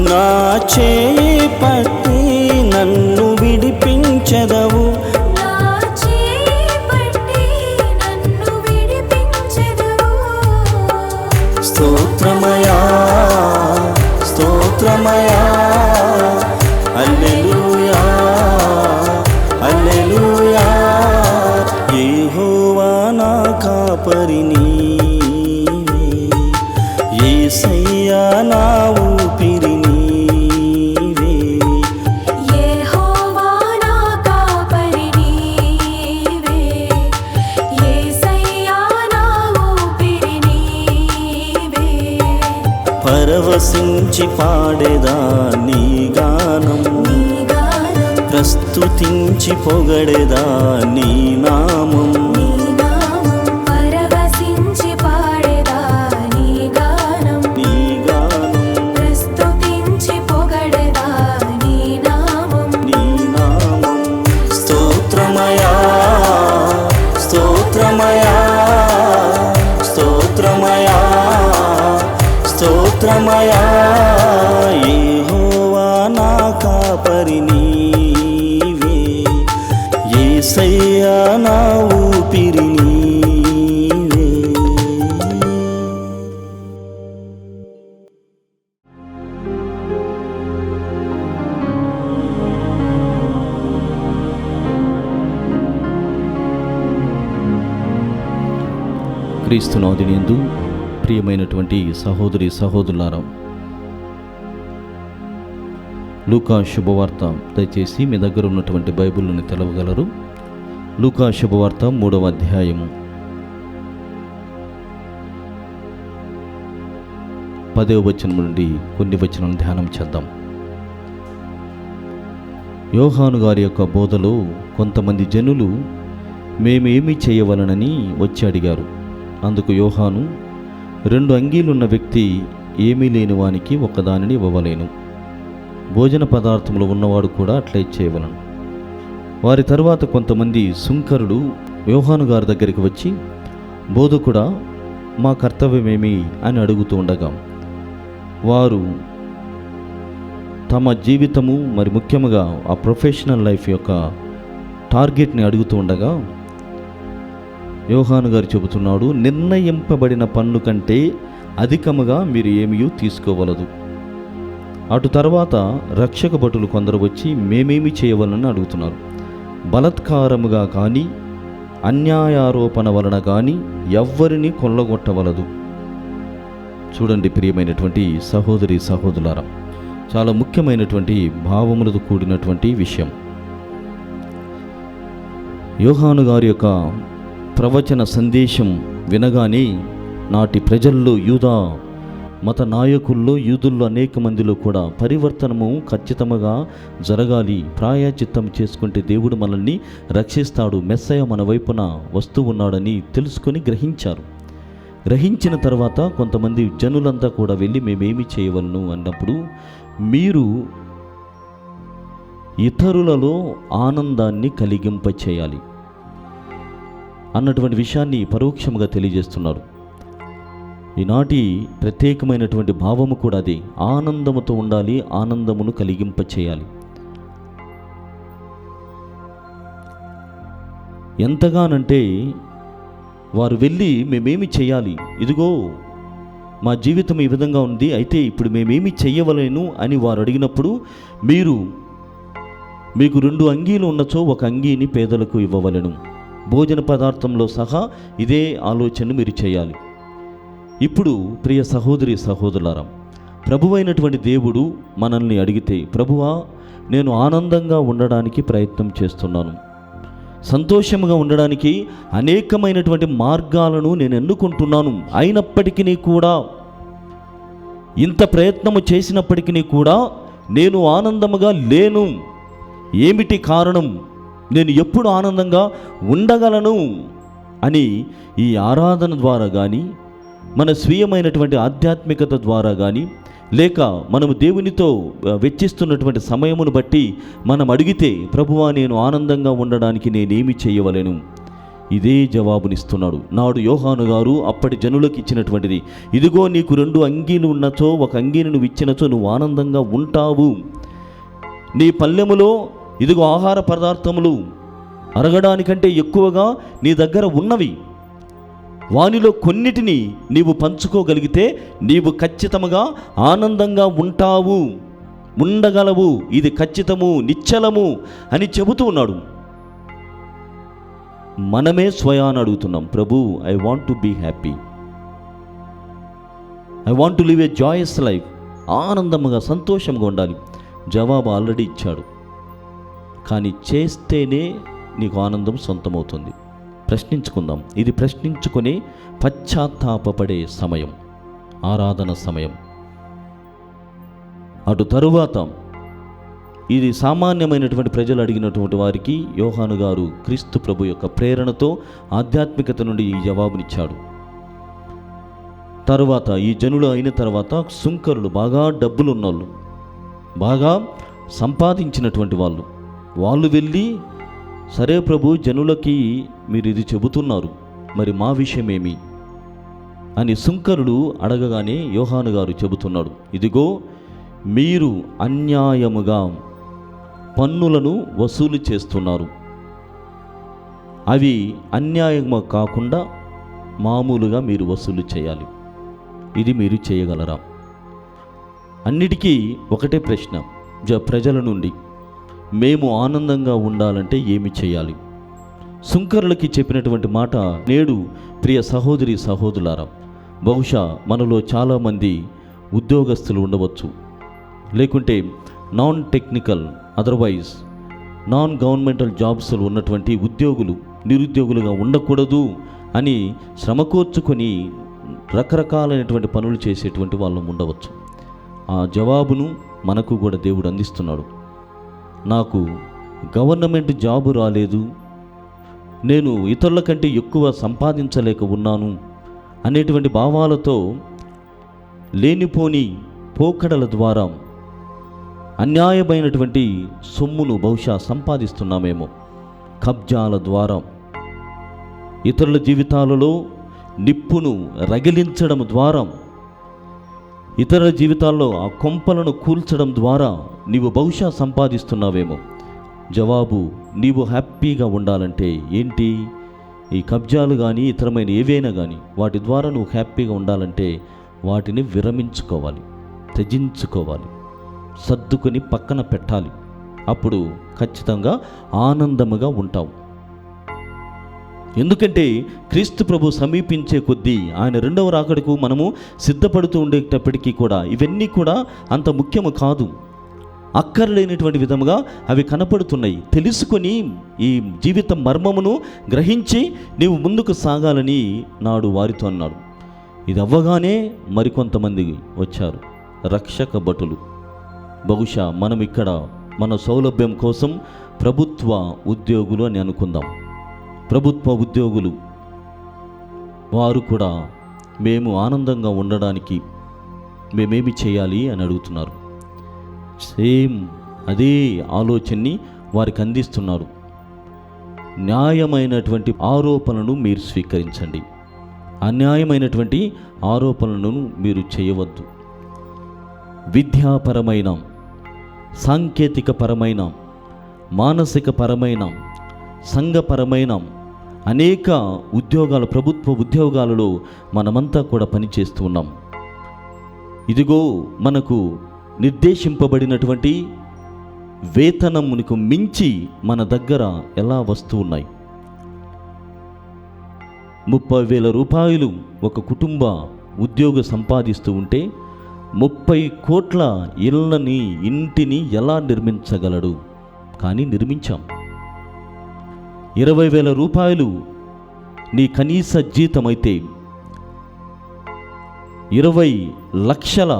నా చేయి పట్టి నన్ను విడిపించెదవు, నా చేయి పట్టి నన్ను విడిపించెదవు. స్తోత్రమయా స్తోత్రమయా, హల్లెలూయా హల్లెలూయా. యెహోవా నా కాపరి నీవే, యేసయ్యా నా ఊపిరి నీవే. యెహోవా నా కాపరి నీవే, యేసయ్యా నా ఊపిరి నీవే. పరవశించి పాడేదా నీ గానం, నీ గానం, ప్రస్తుతించి పొగడేదా నీ నామం. నీ నామం, పరవశించి పాడెదా నీ గానం, నీ గానం ప్రస్తుతించి పొగడెదా నీ నామం. నీ నామం. స్తోత్రమయా స్తోత్రమయా స్తోత్రమయా స్తోత్రమయా. యెహోవా నా కాపరి నీవే, యేసయ్యా నా ఊపిరి నీవే. క్రీస్తునాథునియందు ప్రియమైనటువంటి సహోదరి సహోదరులారా, లూకా శుభవార్త దయచేసి మీ దగ్గర ఉన్నటువంటి బైబిల్ని తెలవగలరు. లూకా శుభవార్త 3వ అధ్యాయము 10వ వచనం నుండి కొన్ని వచనాలను ధ్యానం చేద్దాం. యోహాను గారి యొక్క బోధలో కొంతమంది జనులు మేమేమి చేయవలనని వచ్చి అడిగారు. అందుకు యోహాను, 2 అంగీలున్న వ్యక్తి ఏమీ లేని వానికి ఒకదానిని ఇవ్వవలేను, భోజన పదార్థములు ఉన్నవాడు కూడా అట్లే చేయవలను. వారి తరువాత కొంతమంది సుంకరులు యోహాను గారి దగ్గరికి వచ్చి, బోధకుడా, మా కర్తవ్యమేమి అని అడుగుతూ ఉండగా, వారు తమ జీవితము మరి ముఖ్యంగా ఆ ప్రొఫెషనల్ లైఫ్ యొక్క టార్గెట్ని అడుగుతూ ఉండగా యోహాను గారు చెబుతున్నాడు, నిర్ణయింపబడిన పన్ను కంటే అధికముగా మీరు ఏమీ తీసుకోవలదు. అటు తర్వాత రక్షక భటులు కొందరు వచ్చి మేమేమి చేయవలని అడుగుతున్నారు. బలత్కారముగా కానీ అన్యాయారోపణ వలన కానీ ఎవ్వరిని కొల్లగొట్టవలదు. చూడండి ప్రియమైనటువంటి సహోదరి సహోదరులారా, చాలా ముఖ్యమైనటువంటి భావములతో కూడినటువంటి విషయం. యోహాను గారి యొక్క ప్రవచన సందేశం వినగానే నాటి ప్రజల్లో, యూదా మత నాయకుల్లో, యూదుల్లో అనేక మందిలో కూడా పరివర్తనము ఖచ్చితంగా జరగాలి, ప్రాయశ్చిత్తం చేసుకుంటే దేవుడు మనల్ని రక్షిస్తాడు, మెస్సయ మన వైపున వస్తూ ఉన్నాడని తెలుసుకొని గ్రహించారు. గ్రహించిన తర్వాత కొంతమంది జనులంతా కూడా వెళ్ళి మేమేమి చేయవలను అన్నప్పుడు మీరు ఇతరులలో ఆనందాన్ని కలిగింప చేయాలి అన్నటువంటి విషయాన్ని పరోక్షంగా తెలియజేస్తున్నారు. ఈనాటి ప్రత్యేకమైనటువంటి భావము కూడా అది. ఆనందముతో ఉండాలి, ఆనందమును కలిగింప చేయాలి. ఎంతగానంటే వారు వెళ్ళి మేమేమి చేయాలి, ఇదిగో మా జీవితం ఈ విధంగా ఉంది, అయితే ఇప్పుడు మేమేమి చెయ్యవలేను అని వారు అడిగినప్పుడు మీకు 2 అంగీలు ఉన్నచో ఒక అంగీని పేదలకు ఇవ్వవలెను. భోజన పదార్థంలో సహా ఇదే ఆలోచన మీరు చేయాలి. ఇప్పుడు ప్రియ సహోదరి సహోదరులారా, ప్రభువైనటువంటి దేవుడు మనల్ని అడిగితే, ప్రభువా నేను ఆనందంగా ఉండడానికి ప్రయత్నం చేస్తున్నాను, సంతోషంగా ఉండడానికి అనేకమైనటువంటి మార్గాలను నేను ఎన్నుకుంటున్నాను, అయినప్పటికీ కూడా ఇంత ప్రయత్నము చేసినప్పటికీ కూడా నేను ఆనందముగా లేను, ఏమిటి కారణం, నేను ఎప్పుడు ఆనందంగా ఉండగలను అని ఈ ఆరాధన ద్వారా కానీ, మన స్వీయమైనటువంటి ఆధ్యాత్మికత ద్వారా కానీ, లేక మనము దేవునితో వెచ్చిస్తున్నటువంటి సమయమును బట్టి మనం అడిగితే, ప్రభువా నేను ఆనందంగా ఉండడానికి నేనేమి చేయవలెను, ఇదే జవాబునిస్తున్నాడు. నాడు యోహాను గారు అప్పటి జనులకు ఇచ్చినటువంటిది, ఇదిగో నీకు 2 అంగీలు ఉన్నచో ఒక అంగీని నువ్వు ఇచ్చినచో నువ్వు ఆనందంగా ఉంటావు. నీ పల్లెములో ఇదిగో ఆహార పదార్థములు అరగడానికంటే ఎక్కువగా నీ దగ్గర ఉన్నవి, వానిలో కొన్నిటిని నీవు పంచుకోగలిగితే నీవు ఖచ్చితంగా ఆనందంగా ఉంటావు, ఉండగలవు, ఇది ఖచ్చితము, నిశ్చలము అని చెబుతూ ఉన్నాడు. మనమే స్వయాన్ని అడుగుతున్నాం, ప్రభు I want to be happy, I want to live a joyous life, ఆనందంగా సంతోషంగా ఉండాలి. జవాబు ఆల్రెడీ ఇచ్చాడు, కానీ చేస్తేనే నీకు ఆనందం సొంతమవుతుంది. ప్రశ్నించుకుందాం. ఇది ప్రశ్నించుకొని పశ్చాత్తాపపడే సమయం, ఆరాధన సమయం. అటు తరువాత ఇది సామాన్యమైనటువంటి ప్రజలు అడిగినటువంటి వారికి యోహాను గారు క్రీస్తు ప్రభు యొక్క ప్రేరణతో ఆధ్యాత్మికత నుండి ఈ జవాబునిచ్చాడు. తరువాత ఈ జనులు అయిన తర్వాత సుంకరులు, బాగా డబ్బులు ఉన్నోళ్ళు, బాగా సంపాదించినటువంటి వాళ్ళు వెళ్ళి, సరే ప్రభు జనులకి మీరు ఇది చెబుతున్నారు, మరి మా విషయమేమి అని సుంకరులు అడగగానే యోహాను గారు చెబుతున్నాడు, ఇదిగో మీరు అన్యాయముగా పన్నులను వసూలు చేస్తున్నారు, అవి అన్యాయము కాకుండా మామూలుగా మీరు వసూలు చేయాలి, ఇది మీరు చేయగలరా? అన్నిటికీ ఒకటే ప్రశ్న ప్రజల నుండి, మేము ఆనందంగా ఉండాలంటే ఏమి చేయాలి? సుంకరులకి చెప్పినటువంటి మాట నేడు ప్రియ సహోదరి సహోదరులారా, బహుశా మనలో చాలామంది ఉద్యోగస్తులు ఉండవచ్చు, లేకుంటే non technical otherwise non governmental జాబ్స్లో ఉన్నటువంటి ఉద్యోగులు నిరుద్యోగులుగా ఉండకూడదు అని శ్రమకూర్చుకొని రకరకాలైనటువంటి పనులు చేసేటువంటి వాళ్ళు ఉండవచ్చు. ఆ జవాబును మనకు కూడా దేవుడు అందిస్తున్నాడు. నాకు గవర్నమెంట్ జాబు రాలేదు, నేను ఇతరుల కంటే ఎక్కువ సంపాదించలేక ఉన్నాను అనేటువంటి భావాలతో లేనిపోని పోకడల ద్వారా అన్యాయమైనటువంటి సొమ్మును బహుశా సంపాదిస్తున్నామేమో. కబ్జాల ద్వారా ఇతరుల జీవితాలలో నిప్పును రగిలించడం ద్వారా, ఇతరుల జీవితాల్లో ఆ కొంపలను కూల్చడం ద్వారా నీవు బహుశా సంపాదిస్తున్నావేమో. జవాబు, నీవు హ్యాపీగా ఉండాలంటే ఏంటి? ఈ కబ్జాలు కానీ ఇతరమైన ఏవైనా కానీ వాటి ద్వారా నువ్వు హ్యాపీగా ఉండాలంటే వాటిని విరమించుకోవాలి, త్యజించుకోవాలి, సర్దుకొని పక్కన పెట్టాలి. అప్పుడు ఖచ్చితంగా ఆనందముగా ఉంటావు. ఎందుకంటే క్రీస్తు ప్రభు సమీపించే కొద్దీ ఆయన 2వ రాకడకు మనము సిద్ధపడుతూ ఉండేటప్పటికీ కూడా ఇవన్నీ కూడా అంత ముఖ్యము కాదు, అక్కర్లేనటువంటి విధముగా అవి కనపడుతున్నాయి. తెలుసుకొని ఈ జీవిత మర్మమును గ్రహించి నీవు ముందుకు సాగాలని నాడు వారితో అన్నాడు. ఇది అవ్వగానే మరికొంతమంది వచ్చారు, రక్షక భటులు. బహుశా మనం ఇక్కడ మన సౌలభ్యం కోసం ప్రభుత్వ ఉద్యోగులు అని అనుకుందాం. ప్రభుత్వ ఉద్యోగులు వారు కూడా మేము ఆనందంగా ఉండడానికి మేమేమి చేయాలి అని అడుగుతున్నారు. సేమ్ అదే ఆలోచనని వారికి అందిస్తున్నారు. న్యాయమైనటువంటి ఆరోపణలను మీరు స్వీకరించండి, అన్యాయమైనటువంటి ఆరోపణలను మీరు చేయవద్దు. విద్యాపరమైన, సాంకేతికపరమైన, మానసికపరమైన, సంఘపరమైన అనేక ఉద్యోగాలు, ప్రభుత్వ ఉద్యోగాలలో మనమంతా కూడా పనిచేస్తూ ఉన్నాం. ఇదిగో మనకు నిర్దేశింపబడినటువంటి వేతనమునకు మించి మన దగ్గర ఎలా వస్తూ ఉన్నాయి. 30,000 రూపాయలు ఒక కుటుంబ ఉద్యోగ సంపాదిస్తూ ఉంటే 30 కోట్ల ఇంటిని ఎలా నిర్మించగలడు? కానీ నిర్మించాం. 20,000 రూపాయలు నీ కనీస జీతమైతే 20 లక్షల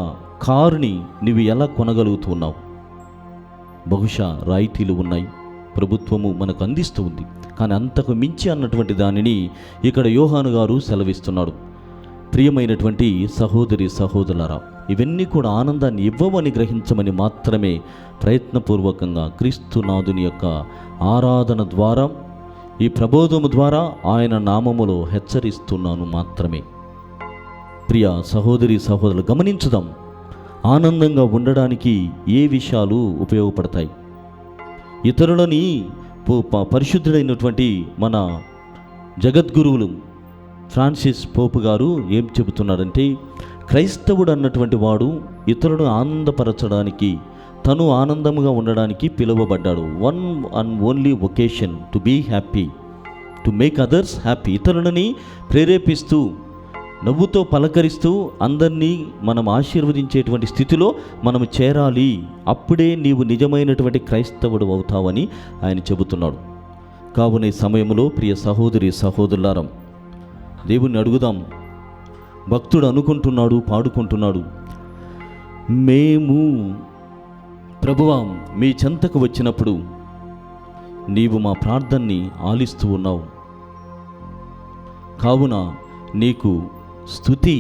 కారుని నువ్వు ఎలా కొనగలుగుతున్నావు? బహుశా రాయితీలు ఉన్నాయి, ప్రభుత్వము మనకు అందిస్తూ ఉంది. కానీ అంతకు మించి అన్నటువంటి దానిని ఇక్కడ యోహాను గారు సెలవిస్తున్నాడు. ప్రియమైనటువంటి సహోదరి సహోదరులారా, ఇవన్నీ కూడా ఆనందాన్ని ఇవ్వమని గ్రహించమని మాత్రమే ప్రయత్నపూర్వకంగా క్రీస్తునాథుని యొక్క ఆరాధన ద్వారా, ఈ ప్రబోధము ద్వారా ఆయన నామములో హెచ్చరిస్తున్నాను మాత్రమే. ప్రియ సహోదరి సహోదరులు, గమనించుదాం, ఆనందంగా ఉండడానికి ఏ విషయాలు ఉపయోగపడతాయి? ఇతరులని పరిశుద్ధుడైనటువంటి మన జగద్గురువులు ఫ్రాన్సిస్ పోపు గారు ఏం చెబుతున్నాడంటే, క్రైస్తవుడు అన్నటువంటి వాడు ఇతరులను ఆనందపరచడానికి, తను ఆనందముగా ఉండడానికి పిలువబడ్డాడు. One and only vocation to be happy, to make others happy. ఇతరులని ప్రేరేపిస్తూ, నవ్వుతో పలకరిస్తూ అందరినీ మనం ఆశీర్వదించేటువంటి స్థితిలో మనం చేరాలి. అప్పుడే నీవు నిజమైనటువంటి క్రైస్తవుడు అవుతావని ఆయన చెబుతున్నాడు. కావున ఈ సమయంలో ప్రియ సహోదరి సహోదరులారా, దేవుణ్ణి అడుగుదాం. భక్తుడు అనుకుంటున్నాడు, పాడుకుంటున్నాడు, మేము ప్రభువా మీ చెంతకు వచ్చినప్పుడు నీవు మా ప్రార్థనని ఆలిస్తూ ఉన్నావు, కావున నీకు స్తుతి,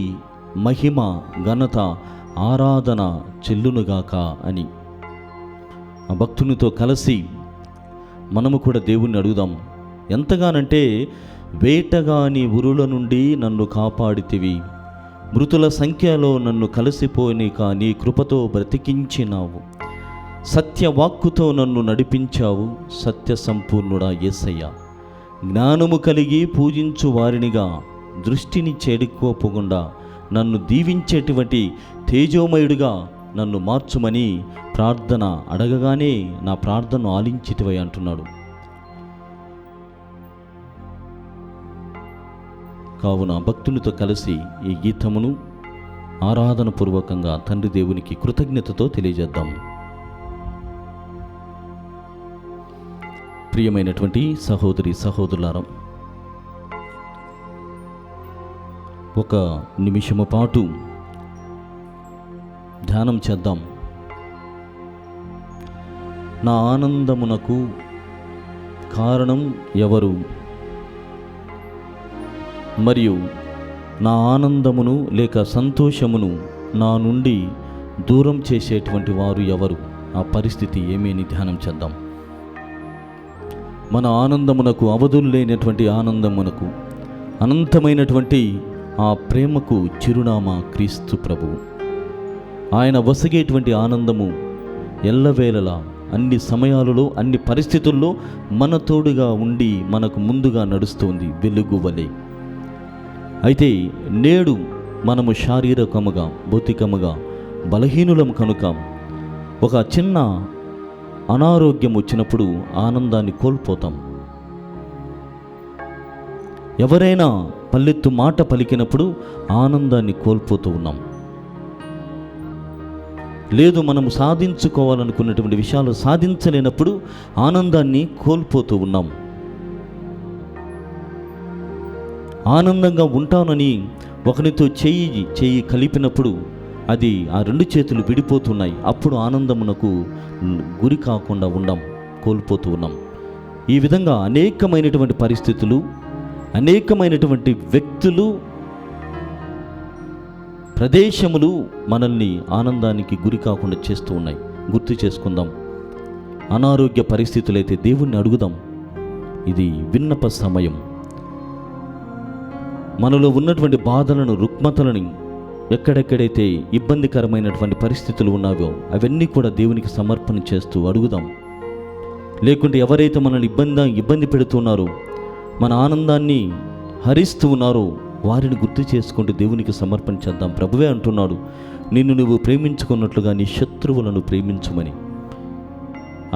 మహిమ, ఘనత, ఆరాధన చెల్లునుగాక అని ఆ భక్తునితో కలిసి మనము కూడా దేవుణ్ణి అడుగుదాం. ఎంతగానంటే, వేటగాని ఉరుల నుండి నన్ను కాపాడితివి, మృతుల సంఖ్యలో నన్ను కలిసిపోనిక నీ కృపతో బ్రతికించినావు, సత్యవాక్కుతో నన్ను నడిపించావు, సత్య సంపూర్ణుడా యేసయ్య. జ్ఞానము కలిగి పూజించు వారినిగా, దృష్టిని చెడుకోపోకుండా నన్ను దీవించేటువంటి తేజోమయుడిగా నన్ను మార్చుమని ప్రార్థన అడగగానే నా ప్రార్థనను ఆలించితివై అంటున్నాడు. కావున భక్తులతో కలిసి ఈ గీతమును ఆరాధన పూర్వకంగా తండ్రి దేవునికి కృతజ్ఞతతో తెలియజేద్దాం. ప్రియమైనటువంటి సహోదరి సహోదరులారా, ఒక నిమిషము పాటు ధ్యానం చేద్దాం. నా ఆనందమునకు కారణం ఎవరు? మరియు నా ఆనందమును లేక సంతోషమును నా నుండి దూరం చేసేటువంటి వారు ఎవరు? ఆ పరిస్థితి ఏమీ అని ధ్యానం చేద్దాం. మన ఆనందమునకు, అవధులు లేనటువంటి ఆనందమునకు, అనంతమైనటువంటి ఆ ప్రేమకు చిరునామా క్రీస్తు ప్రభువు. ఆయన వసగేటువంటి ఆనందము ఎల్లవేళలా, అన్ని సమయాలలో, అన్ని పరిస్థితుల్లో మన తోడుగా ఉండి మనకు ముందుగా నడుస్తుంది వెలుగు వలె. అయితే నేడు మనము శారీరకముగా, భౌతికముగా బలహీనులము కనుక ఒక చిన్న అనారోగ్యం వచ్చినప్పుడు ఆనందాన్ని కోల్పోతాం. ఎవరైనా పల్లెత్తు మాట పలికినప్పుడు ఆనందాన్ని కోల్పోతూ ఉన్నాం. లేదు, మనము సాధించుకోవాలనుకున్నటువంటి విషయాలు సాధించలేనప్పుడు ఆనందాన్ని కోల్పోతూ ఉన్నాం. ఆనందంగా ఉంటానని ఒకరితో చెయ్యి కలిపినప్పుడు అది ఆ రెండు చేతులు విడిపోతున్నాయి. అప్పుడు ఆనందమునకు గురి కాకుండా కోల్పోతూ ఉన్నాం. ఈ విధంగా అనేకమైనటువంటి పరిస్థితులు, అనేకమైనటువంటి వ్యక్తులు ప్రదేశములు మనల్ని ఆనందానికి గురి కాకుండా చేస్తూ ఉన్నాయి. గుర్తు చేసుకుందాం. అనారోగ్య పరిస్థితులైతే దేవుణ్ణి అడుగుదాం. ఇది విన్నప సమయం. మనలో ఉన్నటువంటి బాధలను, రుగ్మతలని, ఎక్కడెక్కడైతే ఇబ్బందికరమైనటువంటి పరిస్థితులు ఉన్నావో అవన్నీ కూడా దేవునికి సమర్పణ చేస్తూ అడుగుదాం. లేకుంటే ఎవరైతే మనల్ని ఇబ్బంది పెడుతున్నారో, మన ఆనందాన్ని హరిస్తూ ఉన్నారో వారిని గుర్తు చేసుకుంటూ దేవునికి సమర్పణ చేద్దాం. ప్రభువే అంటున్నాడు, నిన్ను నువ్వు ప్రేమించుకున్నట్లుగా నీ శత్రువులను ప్రేమించుమని.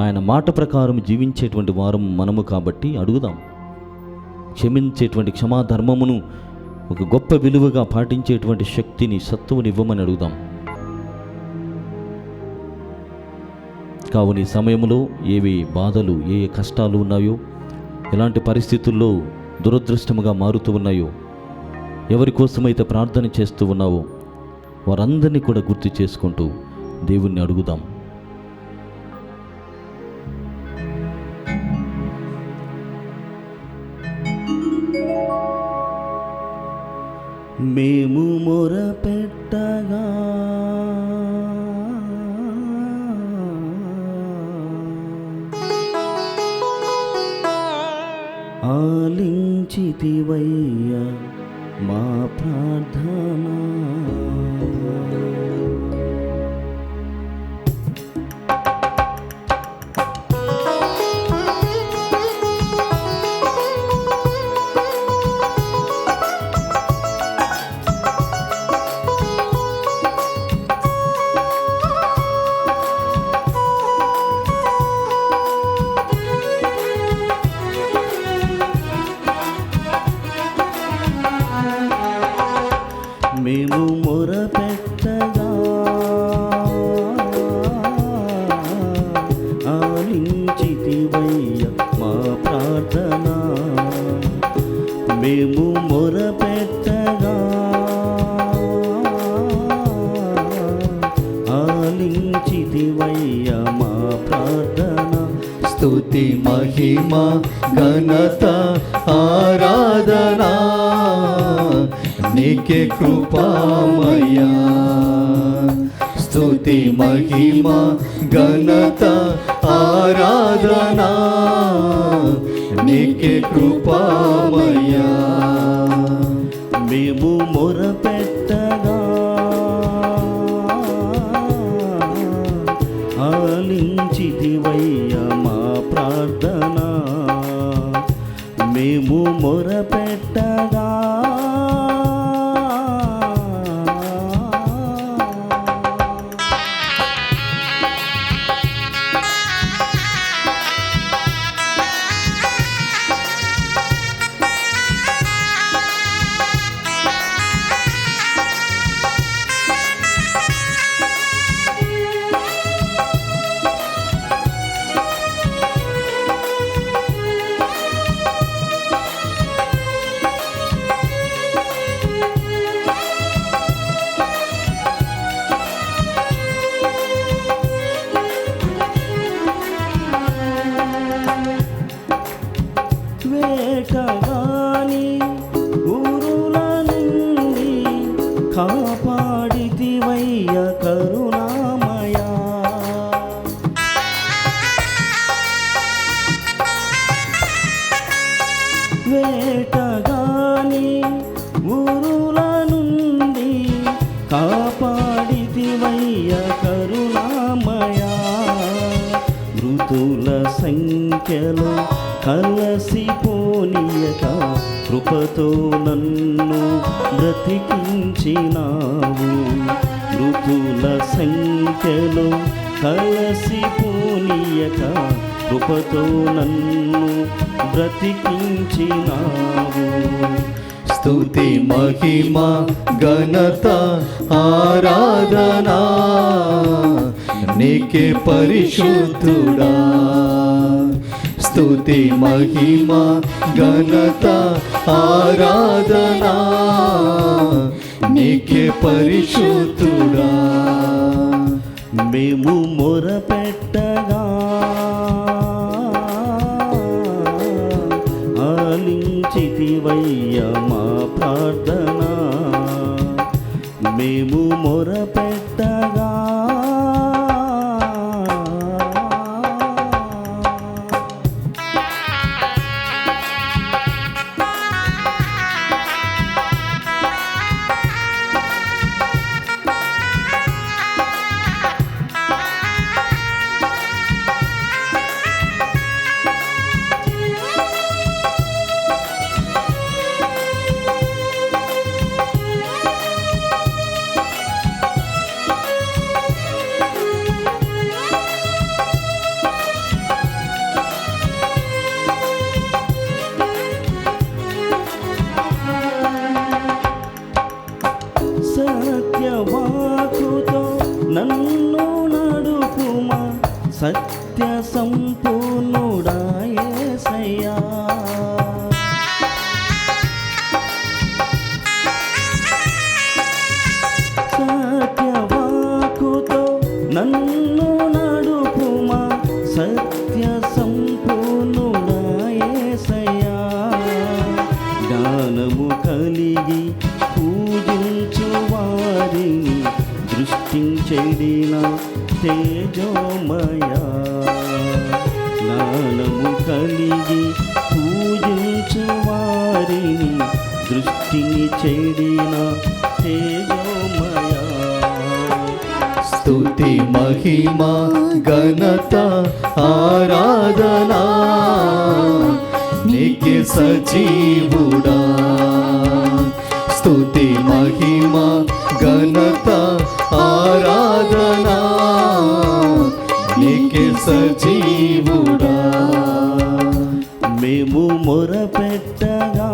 ఆయన మాట ప్రకారం జీవించేటువంటి వారం మనము కాబట్టి అడుగుదాం. క్షమించేటువంటి క్షమాధర్మమును ఒక గొప్ప విలువగా పాటించేటువంటి శక్తిని, సత్తువుని ఇవ్వమని అడుగుదాం. కావున ఈ సమయంలో ఏవి బాధలు, ఏ కష్టాలు ఉన్నాయో, ఎలాంటి పరిస్థితుల్లో దురదృష్టముగా మారుతూ ఉన్నాయో, ఎవరి కోసమైతే ప్రార్థన చేస్తూ ఉన్నావో వారందరినీ కూడా గుర్తు చేసుకుంటూ దేవుణ్ణి అడుగుదాం. మేము మొరపెట్టగా ఆలించితివయ్యా మా ప్రార్థన. మేము మొరపెట్టగా ఆలించితివయ్యా మా ప్రార్థన. మేము మొరపెట్టగా ఆలించితివయ్యా మా ప్రార్థన. స్తుతి మహిమ ఘనత ఆరాధన నీకే కృపామయ్యా. స్తుతి మహిమ ఘనత ఆరాధన నీకే కృపామయ్యా. మేము మొరపెట్టగా ఆలించితివయ్యా మా ప్రార్థన. మేము మొరపెట్టగా వేటగాని ఊరుల నుండి కాపాడితివయ్యా కరుణామయా. వేటగాని ఊరుల నుండి కాపాడితివయ్యా కరుణామయా. మృతుల సంఖ్యలో కలసిపోనీయక కృపతో నన్ను బ్రతికించినావు. మృతుల సంఖ్యలో కలసిపోనీయక కృపతో నన్ను బ్రతికించినావు. స్తుతి మహిమ ఘనత ఆరాధన నీకే పరిశుద్ధుడా. స్తుతి మహిమ ఘనత ఆరాధన నీకే పరిశుద్ధుడా. మేము మొరపెట్టగా ఆలించితివయ్యా మా ప్రార్థన. మేము మొరపెట్టగా సత్యవాకుతో నన్ను నడుపుమా సత్య సంపూర్ణుడా యేసయ్యా. సత్యవాకుతో నన్ను నడుపుమా సత్య సంపూర్ణుడా యేసయ్యా. జ్ఞానము కలిగి పూజించు వారిని దృష్టించెడిన తేజోమయ. జ్ఞానము కలిగి పూజించు వారిని దృష్టిని చెడిన తేజోమయ. స్తుతి మహిమ ఘనత ఆరాధనా నీకే సజీవుడా. స్తుతి మహిమ ఘనత ఆరాధనా నీకే సజీవుడా. మేము మొరపెట్టగా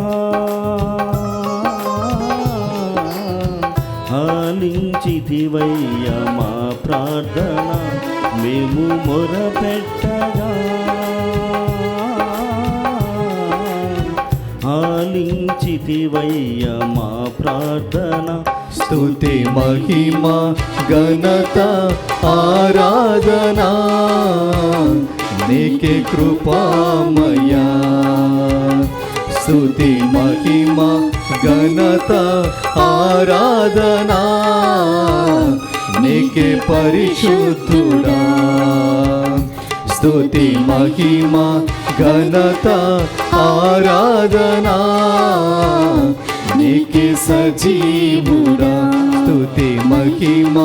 ఆలించితివయ్య మా ప్రార్థన. మేము మొరపెట్టగా ఆలించితివయ్య మా ప్రార్థన. స్తుతి మహిమ ఘనత ఆరాధనా నీకే కృపామయా. స్తుతి మహిమ ఘనత ఆరాధనా నీకే పరిశుద్ధుడా. స్తుతి మహిమ ఘనత ఆరాధనా నీకే సజీవుడా. స్తుతి మహిమ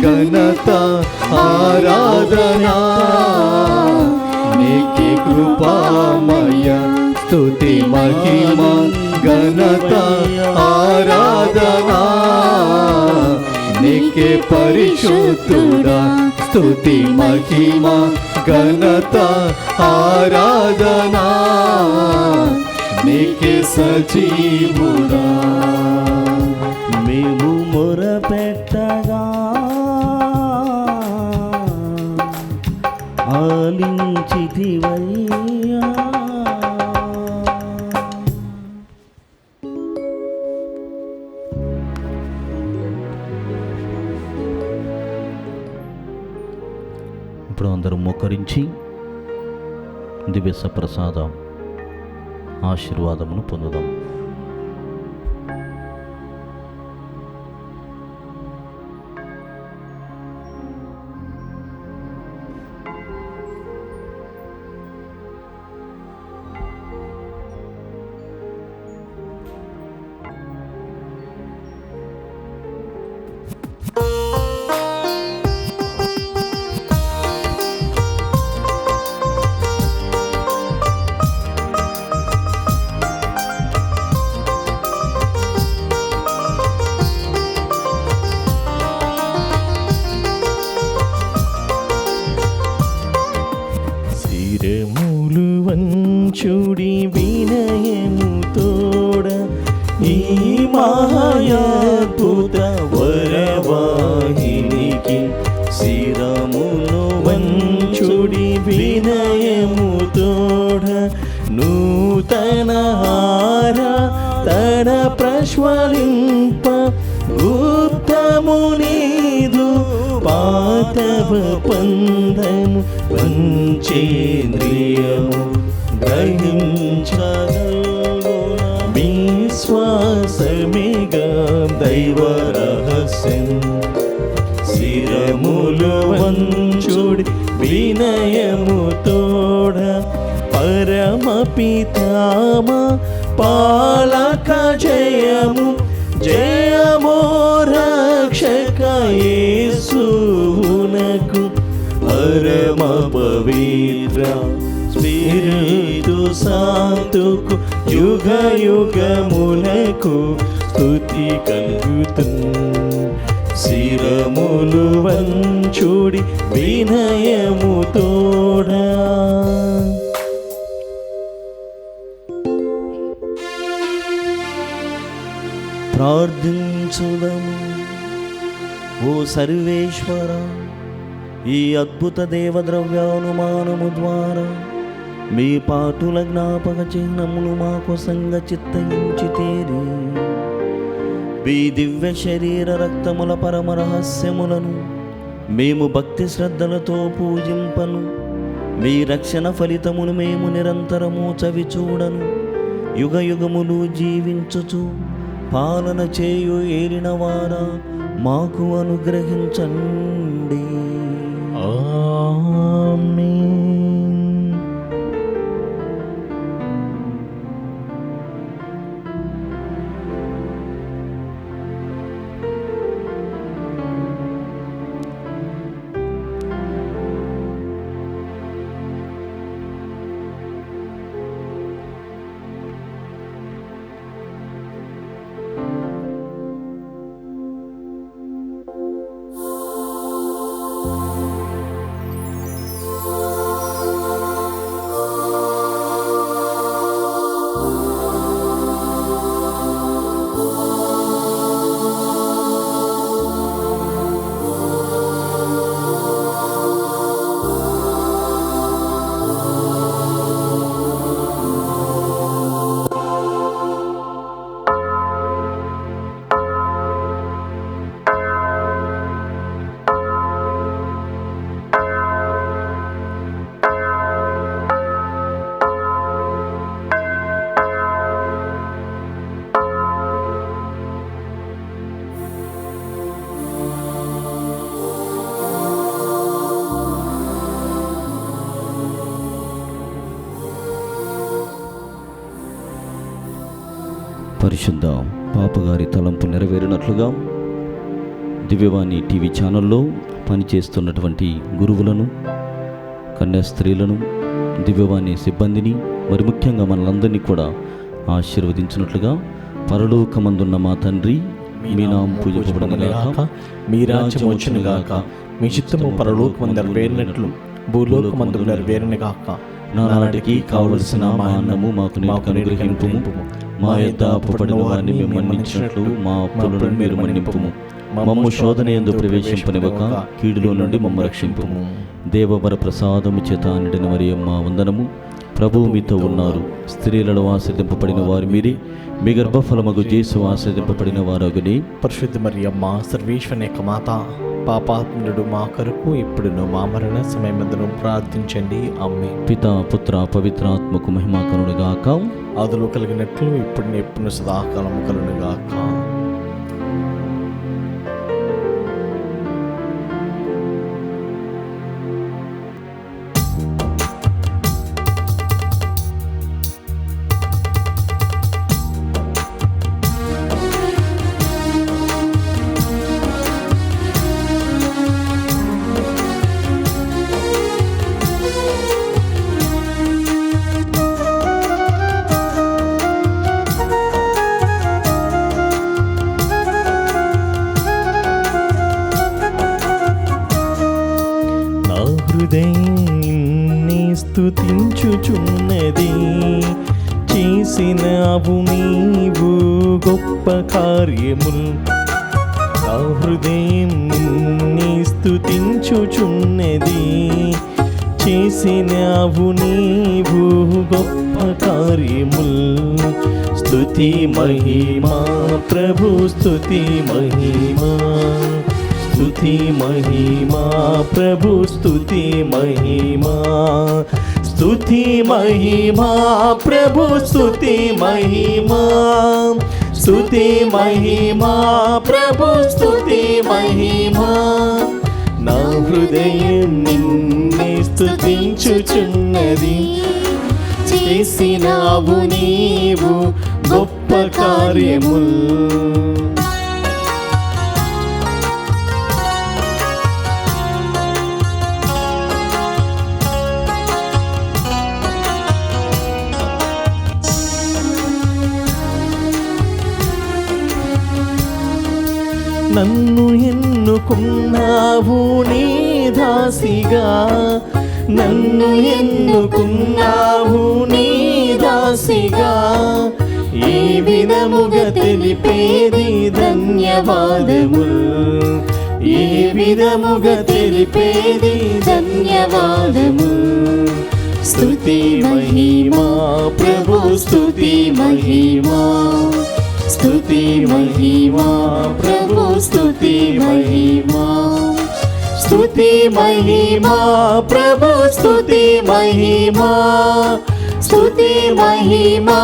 ఘనత ఆరాధనా నీకే కృపామయ. స్తుతి మహిమ ఘనత ఆరాధనా నీకే పరిశుద్ధుడా. స్తుతి మహిమ ఘనత ఆరాధనా నీకే సజీవుడా. మేము మొరపెట్టగా ఆలించితివయ్యా. ఇప్పుడు అందరూ మోకరించి దివ్య సప్రసాదం ఆశీర్వాదమును పొందుదాం. శిరములు వంచుడి వినయము తోడ ఈ మహాయాద్భుత వరవాహినికి. శిరమును వంచుడి వినయము తోడ నూతన హార తడ ప్రశ్వలింప గుప్తము నీదు పాతవ పందము పంచేంద్రియము గ్రహించగలుగున మీ విశ్వాసమేగా దైవ రహస్యం. శిరములు వంచుడి వినయము తోడ పరమ పితామా పాలక జయము జయము రక్షక యేసునకు పరమ పవిత్ర స్పిరితు సాంతుకు యుగ యుగములకు స్తుతి కలుగుతుంది. శిరములు వంచుడి వినయము తోడా. ప్రార్థించుదము. ఓ సర్వేశ్వర, ఈ అద్భుత దేవద్రవ్యానుమానము ద్వారా మీ పాటుల జ్ఞాపక చిహ్నములు మాకు సంగ చిత్తయించితేరి మీ దివ్య శరీర రక్తముల పరమ రహస్యములను మేము భక్తి శ్రద్ధలతో పూజింపను. మీ రక్షణ ఫలితమును మేము నిరంతరము చవి చూడను. యుగ యుగములు జీవించుచు పాలన చేయు ఏలినవారా మాకు అనుగ్రహించండి. ఆమేన్. పరిశుద్ధ పాపగారి తలంపు నెరవేరినట్లుగా దివ్యవాణి టీవీ ఛానల్లో పనిచేస్తున్నటువంటి గురువులను, కన్యాస్త్రీలను, దివ్యవాణి సిబ్బందిని, మరి ముఖ్యంగా మనలందరినీ కూడా ఆశీర్వదించినట్లుగా పరలోకమందున్న మా తండ్రి, మీ నామం పూజింపబడునుగాక, మీ రాజ్యం వచ్చునుగాక, మీ చిత్తము పరలోకమందు నెరవేరినట్లు భూలోకమందు నెరవేరునుగాక. నానాటికి కావలసిన మా అన్నము మాకు నేటికి అనుగ్రహింపుము. మా యొద్ద అప్పుపడిన వారిని మేము మన్నించినట్లు మా అప్పులను మీరు మన్నింపుము. మమ్ము శోధన యందు ప్రవేశింపనివ్వక కీడులో నుండి మమ్ము రక్షింపుము. దేవవర ప్రసాదము చేత నిండిన మరియమ్మ వందనము. ప్రభువు మీతో ఉన్నారు. స్త్రీలలో ఆశీర్వదింపబడిన వారు మీరే, మీ గర్భఫలమగు యేసు ఆశీర్వదింపబడిన వారగునే. పరిశుద్ధ మరియమ్మ సర్వేశ్వరుని యొక్క మాత, పాపాత్ముడు మా కొరకు ఇప్పుడును మా మరణ సమయమందును ప్రార్థించండి. ఆమేన్. పితా పుత్ర పవిత్రాత్మకు మహిమ కలుగునుగాక. ఆదిలో కలిగినట్లు ఇప్పుడు ఎప్పుడు సదాకాలము కలుగునుగాక. హృదయాన్ని స్తుతించుచున్నది, చేసినావు నీవు గొప్ప కార్యములు. నా హృదయం నిన్ను స్తుతించుచున్నది, చేసినావు నీవు గొప్ప కార్యములు. స్తుతి మహిమా ప్రభు, స్తుతి మహిమా, స్తుతి మహిమా ప్రభు, స్తుతి మహిమా, స్తుతి మహిమా ప్రభు స్తుతి మహిమా స్తుతి మహిమా ప్రభు స్తుతి మహిమా నా హృదయం నిన్నే స్తుతించుచున్నది చేసినావు నీవు గొప్ప కార్యముల్ నన్ను ఎన్నుకున్నావు నీ దాసిగా నన్ను ఎన్నుకున్నావు నీ దాసిగా ఈ విధముగా తెలిపేది ధన్యవాదముల్ ఈ విధముగా తెలిపేది ధన్యవాదముల్ స్తుతి మహిమా ప్రభు స్తుతి మహిమా స్తుతి మహిమా ప్రభు స్తుతి మహిమా స్తుతి మహిమా ప్రభు స్తుతి మహిమా స్తుతి మహిమా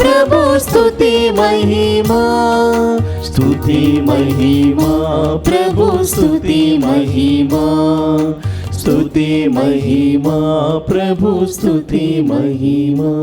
ప్రభు స్తుతి మహిమా స్తుతి మహిమా ప్రభు స్తుతి మహిమా స్తుతి మహిమా ప్రభు స్తుతి మహిమా